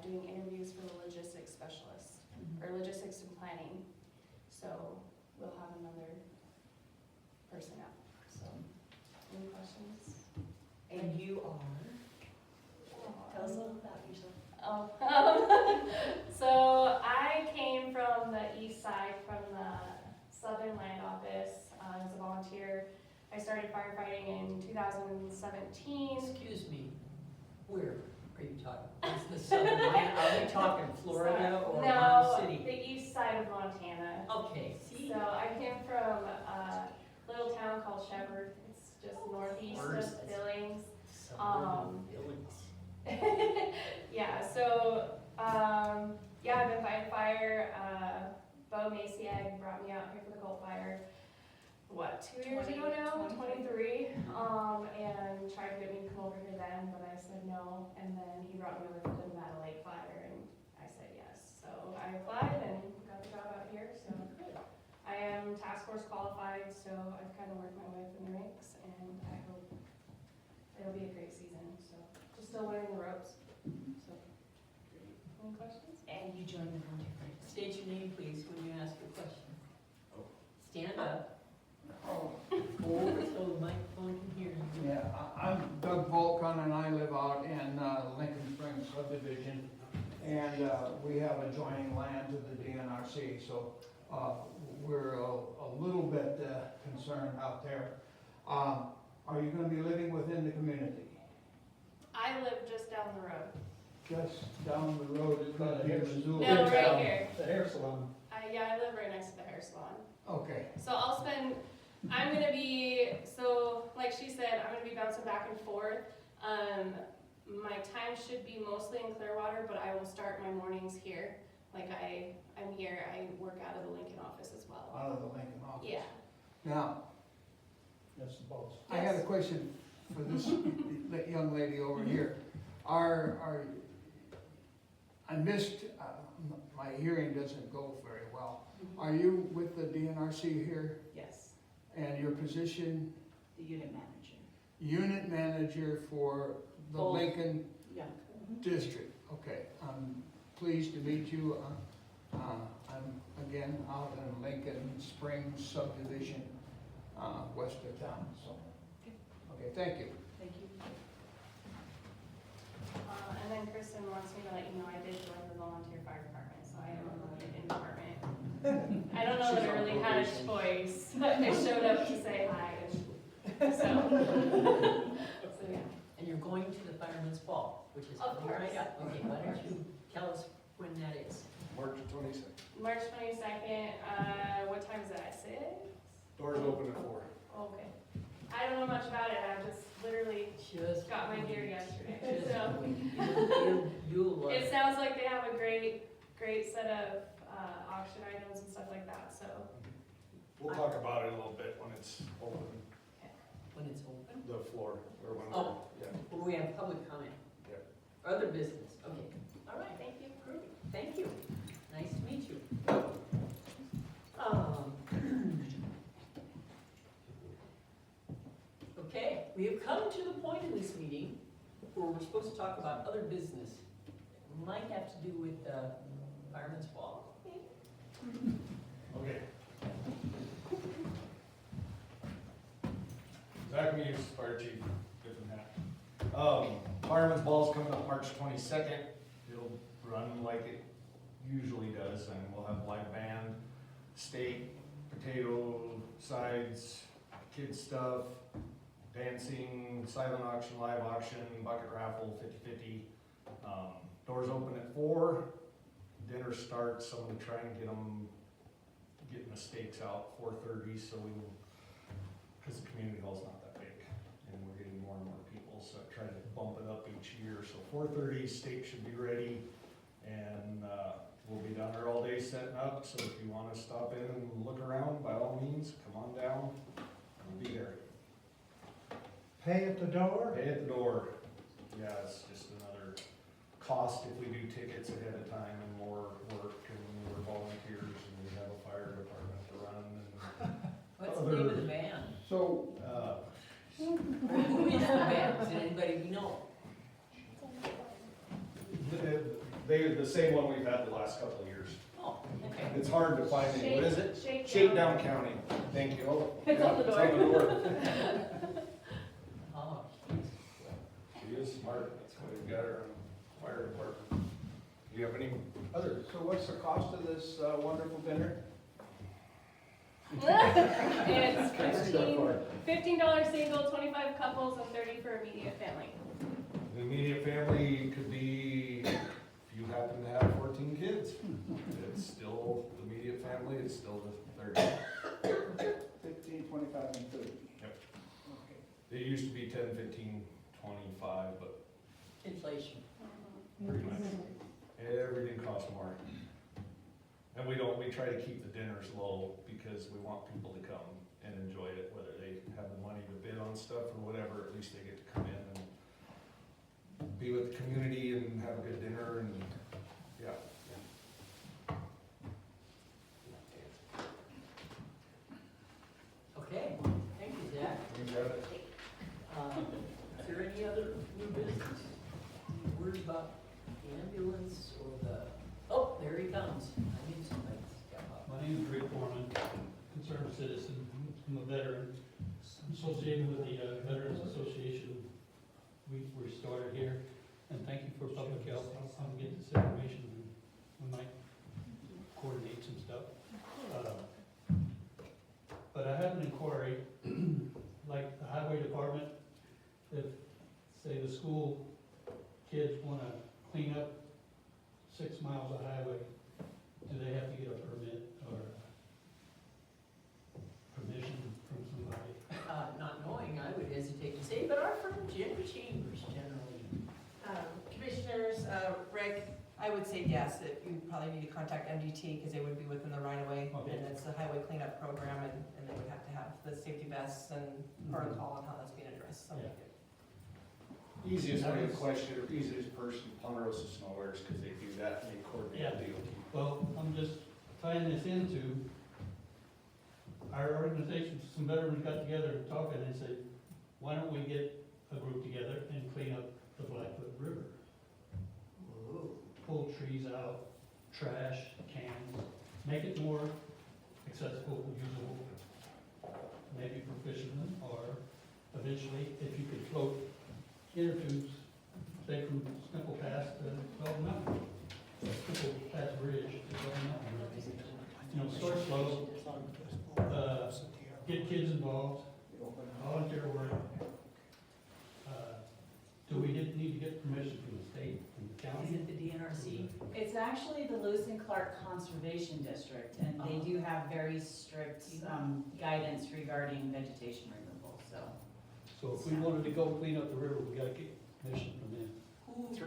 doing interviews for the logistics specialists, or logistics and planning. So we'll have another person up. So, any questions? And you are? Tell us a little about yourself. So I came from the east side, from the Southern Land Office. As a volunteer, I started firefighting in 2017. Excuse me, where are you talking? Is the southern line, are we talking Florida or Mountain City? No, the east side of Montana. Okay, see? So I came from a little town called Shepherd. It's just northeast of Billings. Suburban Billings. Yeah, so, yeah, I've been fighting fire. Bo Maciag brought me out here for the Colt Fire, 2 years ago now? 23. And tried to get me to come over here then, but I said no. And then he brought me over for the Meadow Lake Fire, and I said yes. So I applied and got the job out here. So I am task force qualified, so I've kind of worked my way up in the ranks, and I hope it'll be a great season. So just still learning the ropes. So, any questions? And you joined the volunteer fire. State your name, please, when you ask your question. Stand up. Over so the microphone can hear you. Yeah, I'm Doug Volcon, and I live out in Lincoln Springs subdivision, and we have adjoining land to the DNRC, so we're a little bit concerned out there. Are you going to be living within the community? I live just down the road. Just down the road, it's going to be Missoula. No, right here. The hair salon. Yeah, I live right next to the hair salon. Okay, So I'm gonna be, so like she said, I'm gonna be bouncing back and forth. My time should be mostly in Clearwater, but I will start my mornings here. Like I'm here, I work out of the Lincoln office as well. out of the Lincoln office. Yeah. Now, That's the boss. I had a question for this young lady over here. I missed, my hearing doesn't go very well. Are you with the DNRC here? Yes, And your position, the unit manager. unit manager for the Both. Lincoln Yeah. District? Okay, I'm pleased to meet you. I'm again out in Lincoln Springs subdivision, west of town, so. Okay, thank you. Thank you. And then Kristen wants me to let you know I did join the volunteer fire department, so I am a volunteer in department. I don't know that I really had a choice, but I showed up to say hi, and so yeah. And you're going to the Fireman's Ball, which is Of coming right course. up. Okay, why don't you tell us when that is. March 22nd. March 22nd, what time is that, 6? Doors open at 4. Okay. I don't know much about it, I just literally Just. got my gear yesterday, Just- so. You'll, It sounds like they have a great set of, auction items and stuff like that, so. We'll talk about it a little bit when it's open, when it's open. the floor, or when, Oh. yeah. When we have public comment. Yep. Other business, okay. All right, Thank you. great, thank you. Nice to meet you. Okay, we have come to the point in this meeting where we're supposed to talk about other business. Might have to do with Fireman's Ball. Okay. Zach Muse, Fire Chief, different hat. Fireman's Ball's coming up March 22nd. It'll run like it usually does, and we'll have live band, steak, potato sides, kids stuff, dancing, silent auction, live auction, bucket raffle, 50/50. Doors open at 4. Dinner starts, I'm gonna try and getting the steaks out 4:30, so we will, because the community hall's not that big, and we're getting more and more people, so I try to bump it up each year. So 4:30, steak should be ready, and we'll be down there all day setting up, so if you wanna stop in and look around, by all means, come on down, we'll be there. Pay at the door? Pay at the door. Yeah, it's just another cost if we do tickets ahead of time and more work, and we're volunteers and we have a fire department to run and. What's the name of the band? So, Who is the band? Is it anybody we know? They're the same one we've had the last couple of years. Oh, okay. It's hard to find it. What is it? Shakedown. Shakedown County. Thank you. Oh, It's on the yeah, door. It's on the door. Oh, She is smart. That's why we've got her on fire department. Do you have any others? so what's the cost of this wonderful dinner? It's That's so far. $15 single, 25 couples, and 30 for immediate family. The immediate family could be, if you happen to have 14 kids, it's still, the immediate family is still the 30. 15, 25, and 30. Yep. Okay. It used to be 10, 15, 25, but inflation. pretty much everything costs more. And we try to keep the dinners low because we want people to come and enjoy it, whether they have the money to bid on stuff or whatever, at least they get to come in and be with the community and have a good dinner and, yeah. Okay, thank you, Zach. You got it. Is there any other new business? Any words about the ambulance or the, oh, there he comes. I knew somebody step up. My name is Rick Foreman, concerned citizen. I'm a veteran, associated with the Veterans Association. We started here, and thank you for public health. I'll get this information, and we might coordinate some stuff. But I have an inquiry, like the highway department, if, say, the school kids wanna clean up 6 miles of highway, do they have to get a permit or permission from somebody? Not knowing, I would hesitate to say, but our firm, Jim Chambers, generally. Commissioners, Rick, I would say yes, that you probably need to contact MDT because they would be within the right of way. Okay. And it's the highway cleanup program and they would have to have the safety vests and protocol on how that's being addressed. So Yeah. Easiest way to question, or easiest person, Ponderosa Snowwares, because they do that and they coordinate Yeah. the DOT. Well, I'm just tying this into, our organization, some veterans got together and talked and they said, why don't we get a group together and clean up the Blackfoot River? Pull trees out, trash, cans, make it more accessible, usable, maybe for fishermen, or eventually, if you could float inner tubes, say from Sniffle Pass to Twelve Mountain, Sniffle Pass Bridge to Twelve Mountain. You know, start slow, get kids involved, volunteer work. Do we need to get permission from the state, from the Is county? it the DNRC? It's actually the Lewis and Clark Conservation District, and they do have very strict guidance regarding vegetation removal, so. So if we wanted to go clean up the river, we gotta get permission from them.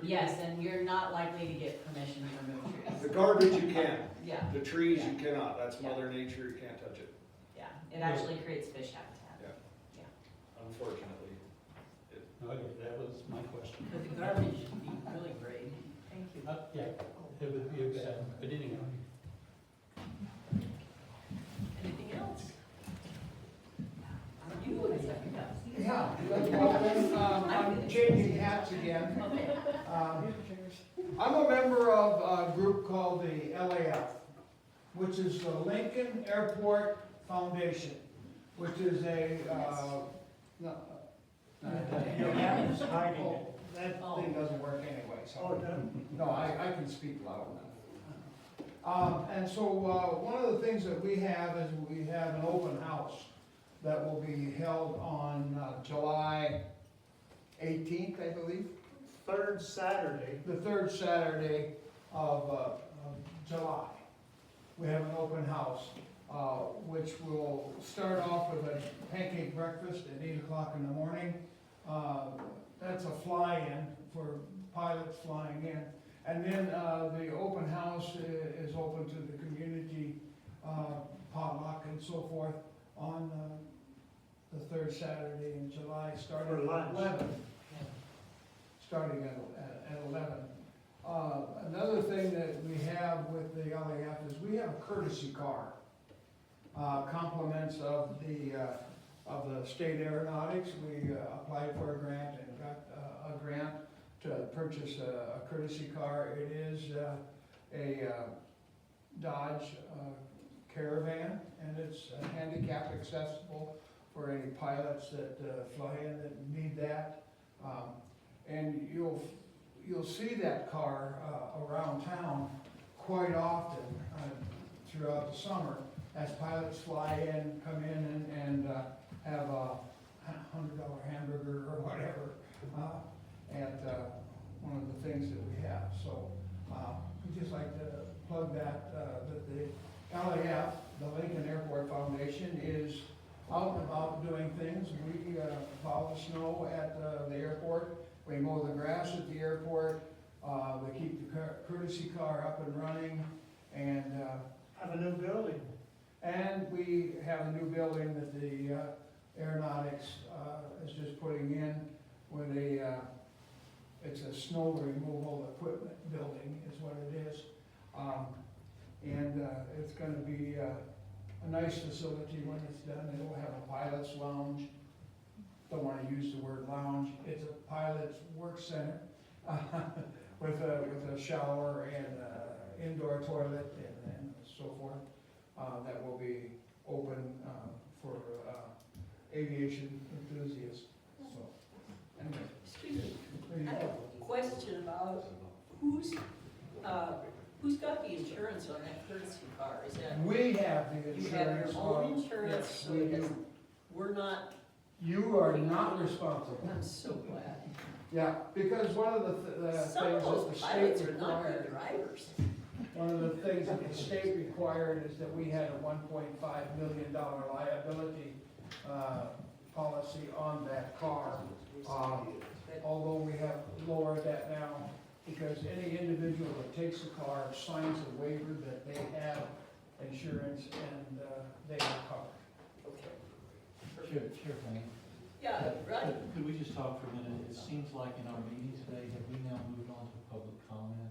Yes, and you're not likely to get permission to remove The trees. garbage you can, Yeah, the trees you cannot, that's Mother Nature, you can't touch it, yeah, it actually creates fish habitat. unfortunately. Okay, that was my question. But the garbage should be really great. Thank you. Yeah, it would be bad, but anyway. Anything else? You would have Yeah, welcome. I'm changing hats again. I'm a member of a group called the LAF, which is the Lincoln Airport Foundation, which is a, no, Your hat is hiding it. that thing doesn't work anyway, so. No, I can speak loud enough. And so, one of the things that we have is we have an open house that will be held on July 18th, I believe. Third Saturday. The third Saturday of July. We have an open house, which will start off with a pancake breakfast at 8 o'clock in the morning. That's a fly-in for pilots flying in. And then the open house is open to the community, potluck and so forth on the third Saturday in July, starting at 11. Starting at 11. Another thing that we have with the LAF is we have a courtesy car. Compliments of the state aeronautics. We applied for a grant and got a grant to purchase a courtesy car. It is a Dodge Caravan, and it's handicap accessible for any pilots that fly in that need that. And you'll see that car around town quite often throughout the summer as pilots fly in, come in and have a $100 hamburger or whatever at one of the things that we have. So we just like to plug that the LAF, the Lincoln Airport Foundation, is out and about doing things. We plow the snow at the airport. We mow the grass at the airport. We keep the courtesy car up and running, and Have a new building. and we have a new building that the aeronautics is just putting in with it's a snow removal equipment building is what it is. And it's gonna be a nice facility when it's done. It'll have a pilot's lounge. Don't wanna use the word lounge. It's a pilot's work center with a shower and indoor toilet and so forth. That will be open for aviation enthusiasts. So, anyway. Excuse me, There you I have go. a question about who's got the insurance on that courtesy car? Is that, We have the you have insurance. your own on- insurance, yes, so we it do. doesn't- we're not, You are not responsible. I'm so glad. Yeah, because one of the things Some of that the those state pilots are not good required, drivers. one of the things that the state required is that we had a $1.5 million liability policy on that car. Although we have lowered that now, because any individual that takes a car signs a waiver that they have insurance and they are covered. Okay. Sure, Penny. Yeah, right. Could we just talk for a minute? It seems like in our meeting today, have we now moved on to public comment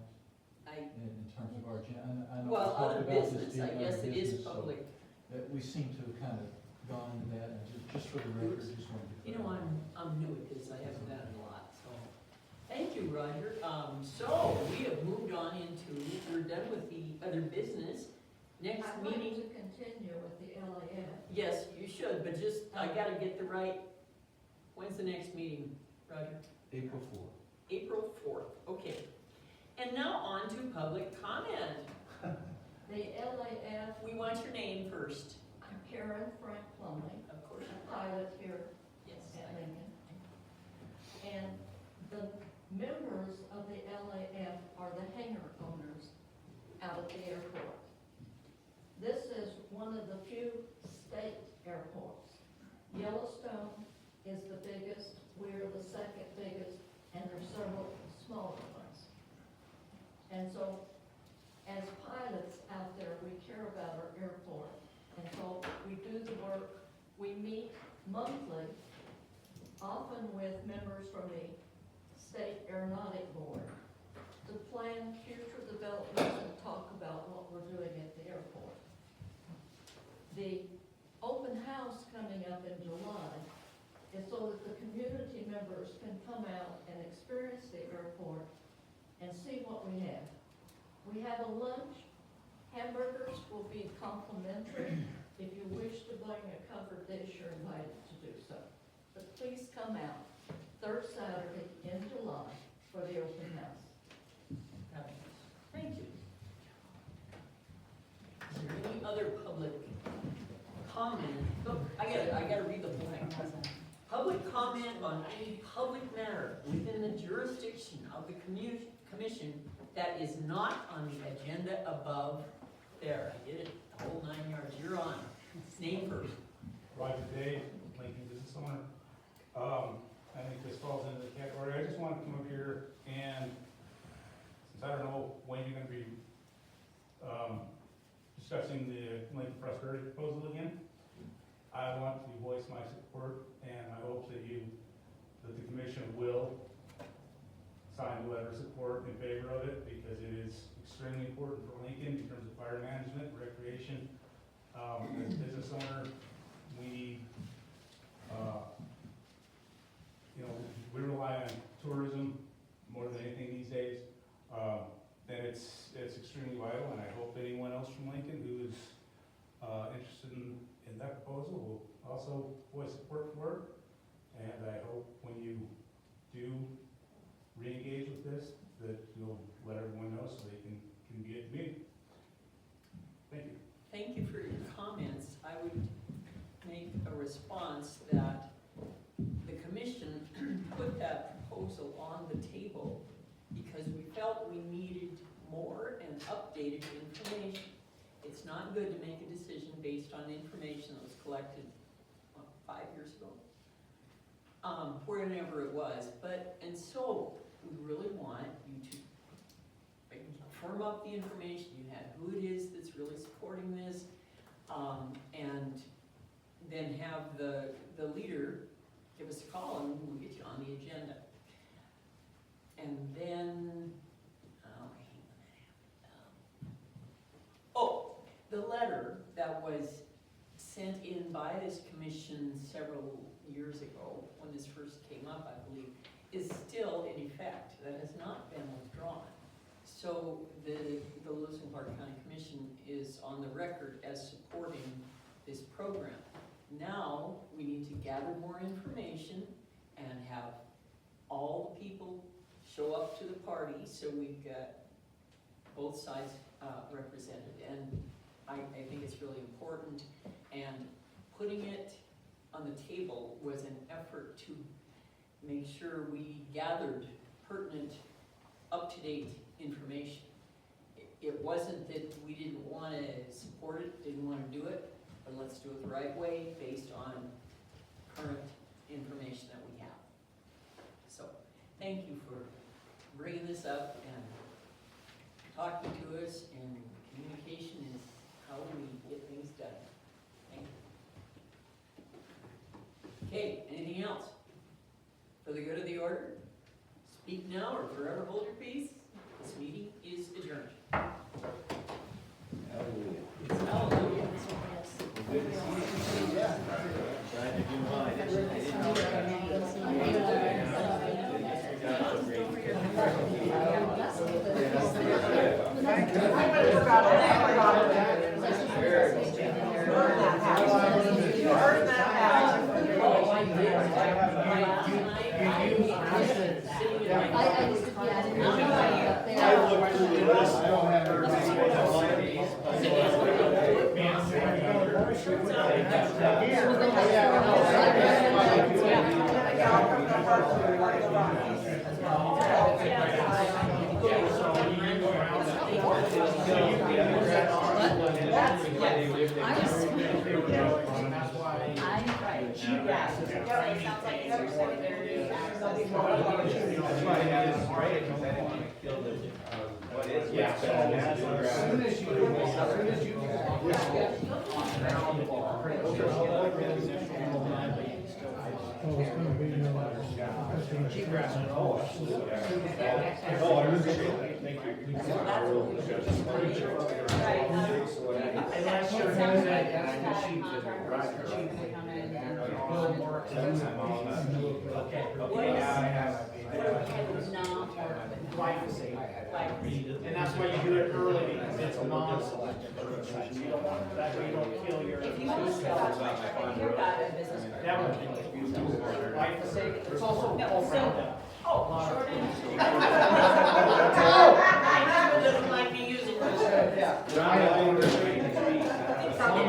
in terms of our agenda? I know we Well, talked other about this business, being I guess other it is business, so public. that we seem to have kind of gone into that, and just for the record, just wanted to. You know, I'm new at this, I haven't done it a lot, so. Thank you, Roger. So we have moved on into, we're done with the other business. Next I'd like meeting, to continue with the LAF. yes, you should, but just, I gotta get the right, when's the next meeting, Roger? April 4th. April 4th, okay. And now on to public comment. The LAF, We want your name first. I'm Karen Frank Plumley, Of course. a pilot here Yes. at Lincoln. And the members of the LAF are the hangar owners monthly, often with members from the State Aeronautic Board, to plan future developments and talk about what we're doing at the airport. The open house coming up in July is so that the community members can come out and experience the airport and see what we have. We have a lunch. Hamburgers will be complimentary. If you wish to bring a covered dish, you're invited to do so. But please come out third Saturday in July for the open house. Thank you. Is there any other public comment? Oh, I gotta read the whole thing. Public comment on any public matter within the jurisdiction of the commission that is not on the agenda above there. I did it, the whole 9 yards. You're on. Name first. Roger Day, Lincoln business owner. I think this falls into the category. I just want to come up here and, since I don't know when you're gonna be, discussing the Lincoln Prosperity proposal again, I want to voice my support, and I hope that the commission will sign a letter of support in favor of it, because it is extremely important for Lincoln in terms of fire management, recreation. As a business owner, we need, we rely on tourism more than anything these days. And it's extremely vital, and I hope anyone else from Lincoln who is interested in that proposal will also voice support for it. And I hope when you do re-engage with this, that you'll let everyone know so they can be at the meeting. Thank you. Thank you for your comments. I would make a response that the commission put that proposal on the table because we felt we needed more and updated information. It's not good to make a decision based on information that was collected 5 years ago, wherever it was. And so we really want you to firm up the information you had, who it is that's really supporting this, and then have the leader give us a call and we'll get you on the agenda. And then, the letter that was sent in by this commission several years ago, when this first came up, I believe, is still in effect. That has not been withdrawn. So the Lewis and Clark County Commission is on the record as supporting this program. Now we need to gather more information and have all the people show up to the party so we've got both sides represented. And I think it's really important. And putting it on the table was an effort to make sure we gathered pertinent, up-to-date information. It wasn't that we didn't want to support it, didn't want to do it, but let's do it the right way based on current information that we have. So, thank you for bringing this up and talking to us, and communication is how we get things done. Thank you. Okay, anything else? For the good of the order, speak now or forever hold your peace. This meeting is adjourned. Hallelujah. It's hallelujah. Good to see you. Yeah. Glad to do mine. I didn't know Oh, it's gonna be, Cheatgrass. Oh, absolutely. Oh, I appreciate that, thank you. And that's your Sounds like music, and I those just contractors to come in and build more expensive. Okay. it would not work with Glyphosate. glyphosate. And that's why you do it early, because it's a non-selective herbicide, so you don't want, that way you don't kill your. If you want to spell it, if you've got a business. That would be glyphosate, there's also No, all so- Roundup. Oh, short answer. My husband doesn't like me using those. As long as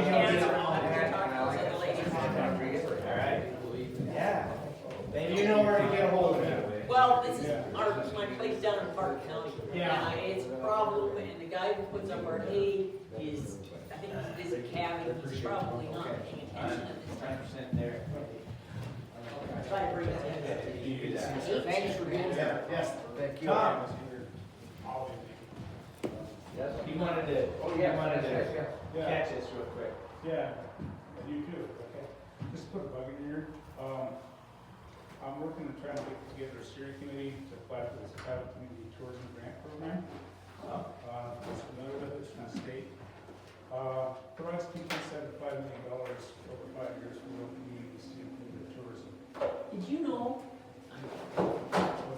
you don't get it wrong. All right? Yeah. Then you know where to get a hold of it. Well, this is my place down in Park County. Yeah. And it's a problem, and the guy who puts up our hay is, I think he's busy calving, he's probably not paying attention at this time. 10% there. Try to bring it in. Thanks for being here. Yes. Thank you. Tom. He wanted to, catch us real quick. Yeah, you too, okay. Just put a bug in your ear. I'm working on trying to get together a steering committee to apply for this Iowa Community Tourism Grant Program. Just familiar with it, it's from the state. Provides $2.75 million over 5 years for local communities to include tourism. Did you know,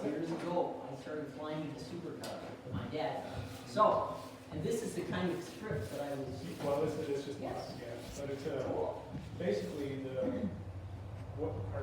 years ago, I started flying the Super Cub with my dad. So, and this is the kind of script that I was. Well, it's just, Yes. yeah, but it's basically what our